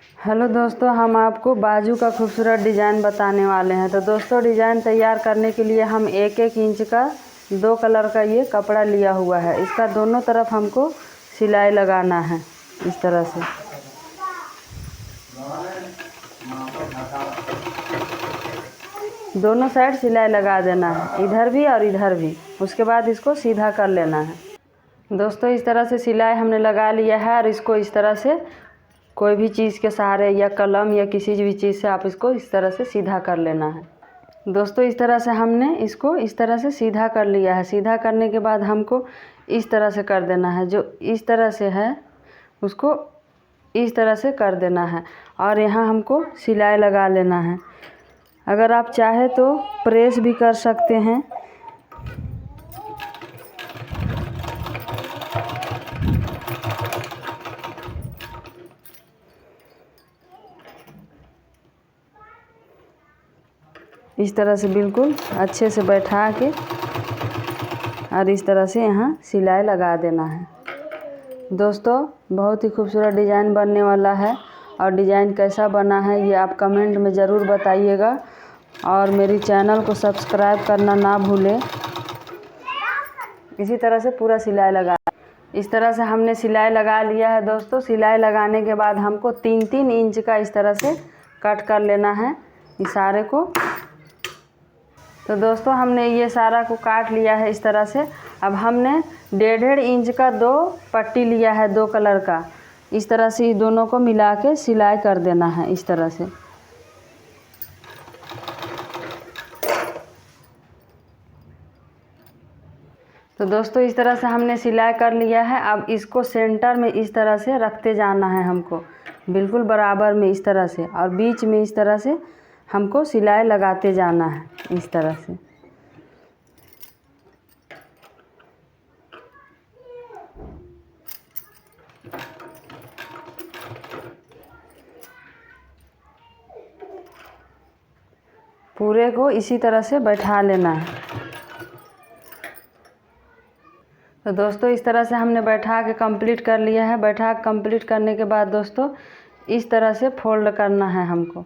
Hello दोस्तों, हम आपको बाजू का खूबसूरत डिज़ाइन बताने वाले हैं। तो दोस्तों, डिज़ाइन तैयार करने के लिए हम 1-1 इंच का 2 कलर का ये कपड़ा लिया हुआ है। इसका दोनों तरफ हमको सिलाई लगाना है इस तरह से। दोनों साइड सिलाई लगा देना है, इधर भी और इधर भी। उसके बाद इसको सीधा कर लेना है। दोस्तों, इस तरह से सिलाई हमने लगा लिया है और इसको इस तरह से कोई भी चीज़ के सहारे या कलम या किसी भी चीज़ से आप इसको इस तरह से सीधा कर लेना है। दोस्तों, इस तरह से हमने इसको इस तरह से सीधा कर लिया है। सीधा करने के बाद हमको इस तरह से कर देना है। जो इस तरह से है उसको इस तरह से कर देना है और यहाँ हमको सिलाई लगा लेना है। अगर आप चाहे तो प्रेस भी कर सकते हैं। इस तरह से बिल्कुल अच्छे से बैठा के और इस तरह से यहाँ सिलाई लगा देना है। दोस्तों, बहुत ही खूबसूरत डिज़ाइन बनने वाला है और डिज़ाइन कैसा बना है ये आप कमेंट में ज़रूर बताइएगा और मेरी चैनल को सब्सक्राइब करना ना भूलें। इसी तरह से पूरा सिलाई लगा, इस तरह से हमने सिलाई लगा लिया है। दोस्तों, सिलाई लगाने के बाद हमको 3-3 इंच का इस तरह से कट कर लेना है इस सारे को। तो दोस्तों, हमने ये सारा को काट लिया है इस तरह से। अब हमने 1.5 इंच का 2 पट्टी लिया है 2 कलर का। इस तरह से दोनों को मिला के सिलाई कर देना है इस तरह से। तो दोस्तों, इस तरह से हमने सिलाई कर लिया है। अब इसको सेंटर में इस तरह से रखते जाना है हमको, बिल्कुल बराबर में इस तरह से, और बीच में इस तरह से हमको सिलाई लगाते जाना है इस तरह से। पूरे को इसी तरह से बैठा लेना है। तो दोस्तों, इस तरह से हमने बैठा के कंप्लीट कर लिया है। बैठा के कंप्लीट करने के बाद दोस्तों, इस तरह से फोल्ड करना है हमको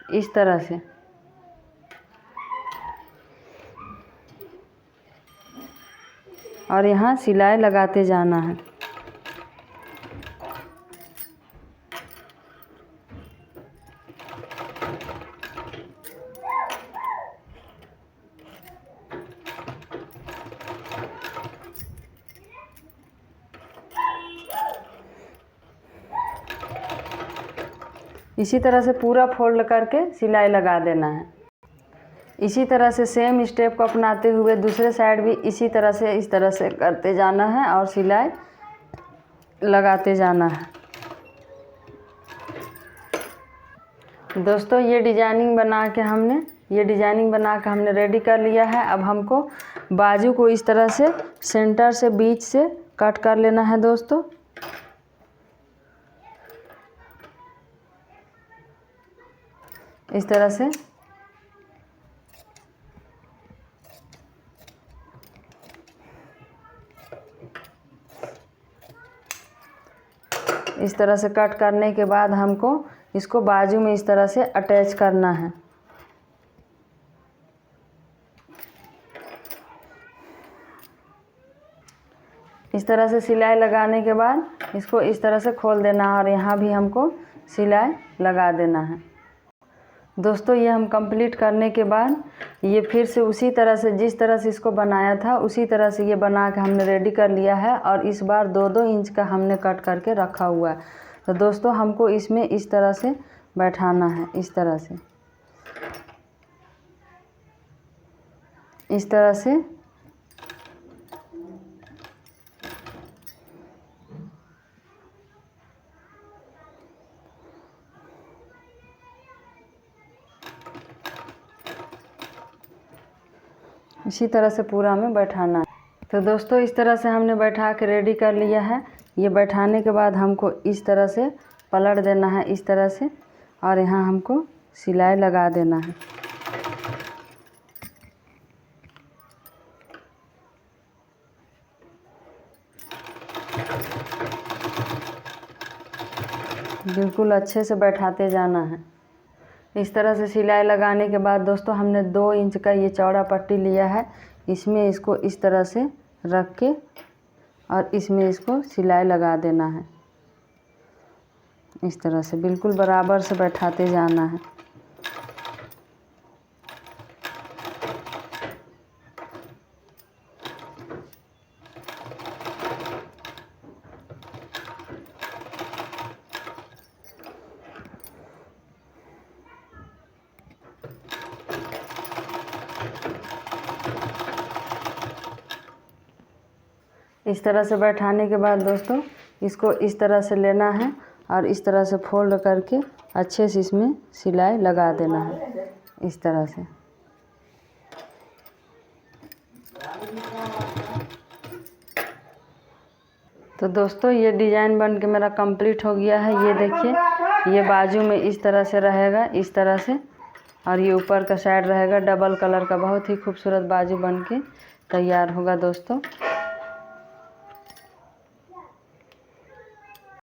इस तरह से। और यहाँ सिलाई लगाते जाना है। इसी तरह से पूरा फोल्ड करके सिलाई लगा देना है। इसी तरह से सेम स्टेप को अपनाते हुए दूसरे साइड भी इसी तरह से इस तरह से करते जाना है और सिलाई लगाते जाना है। दोस्तों, ये डिजाइनिंग बना के हमने रेडी कर लिया है। अब हमको बाजू को इस तरह से सेंटर से बीच से कट कर लेना है दोस्तों। इस तरह से कट करने के बाद हमको इसको बाजू में इस तरह से अटैच करना है। इस तरह से सिलाई लगाने के बाद इसको इस तरह से खोल देना है और यहाँ भी हमको सिलाई लगा देना है। दोस्तों, ये हम कंप्लीट करने के बाद ये फिर से उसी तरह से जिस तरह से इसको बनाया था उसी तरह से ये बना के हमने रेडी कर लिया है। और इस बार 2-2 इंच का हमने कट करके रखा हुआ है। तो दोस्तों, हमको इसमें इस तरह से बैठाना है इस तरह से। इस तरह से इसी तरह से पूरा हमें बैठाना है। तो दोस्तों, इस तरह से हमने बैठा के रेडी कर लिया है। ये बैठाने के बाद हमको इस तरह से पलट देना है इस तरह से और यहाँ हमको सिलाई लगा देना है। बिल्कुल अच्छे से बैठाते जाना है। इस तरह से सिलाई लगाने के बाद दोस्तों हमने 2 इंच का ये चौड़ा पट्टी लिया है, इसमें इसको इस तरह से रख के और इसमें इसको सिलाई लगा देना है। इस तरह से बिल्कुल बराबर से बैठाते जाना है। इस तरह से बैठाने के बाद दोस्तों इसको इस तरह से लेना है और इस तरह से फोल्ड करके अच्छे से इसमें सिलाई लगा देना है इस तरह से। तो दोस्तों ये डिज़ाइन बन के मेरा कंप्लीट हो गया है। ये देखिए, ये बाजू में इस तरह से रहेगा, इस तरह से, और ये ऊपर का साइड रहेगा डबल कलर का। बहुत ही खूबसूरत बाजू बन के तैयार होगा दोस्तों।